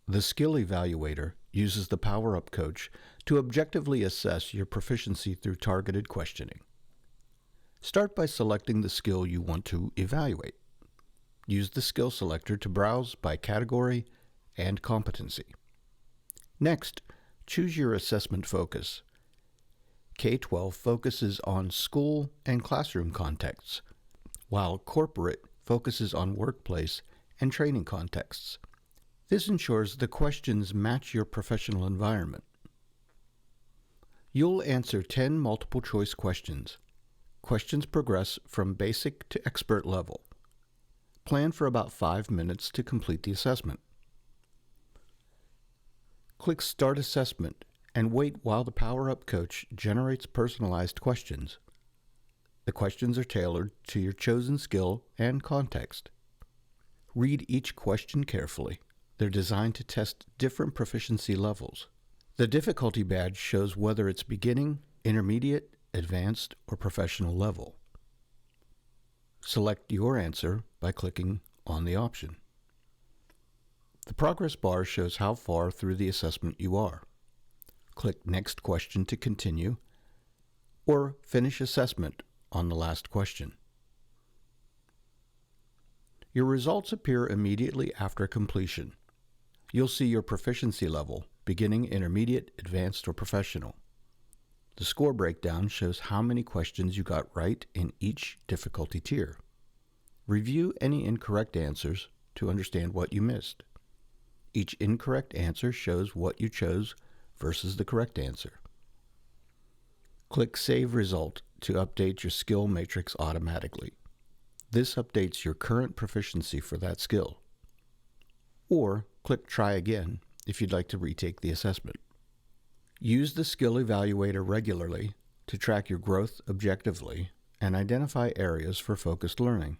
The Skill Evaluator uses the PowerUp Coach to objectively assess your proficiency through targeted questioning. Start by selecting the skill you want to evaluate. Use the skill selector to browse by category and competency. Next, choose your assessment focus. K-12 focuses on school and classroom contexts, while corporate focuses on workplace and training contexts. This ensures the questions match your professional environment. You'll answer 10 multiple-choice questions. Questions progress from basic to expert level. Plan for about 5 minutes to complete the assessment. Click Start Assessment and wait while the PowerUp Coach generates personalized questions. The questions are tailored to your chosen skill and context. Read each question carefully. They're designed to test different proficiency levels. The difficulty badge shows whether it's beginning, intermediate, advanced, or professional level. Select your answer by clicking on the option. The progress bar shows how far through the assessment you are. Click Next Question to continue, or Finish Assessment on the last question. Your results appear immediately after completion. You'll see your proficiency level, beginning, intermediate, advanced, or professional. The score breakdown shows how many questions you got right in each difficulty tier. Review any incorrect answers to understand what you missed. Each incorrect answer shows what you chose versus the correct answer. Click Save Result to update your skill matrix automatically. This updates your current proficiency for that skill. Or click Try Again if you'd like to retake the assessment. Use the Skill Evaluator regularly to track your growth objectively and identify areas for focused learning.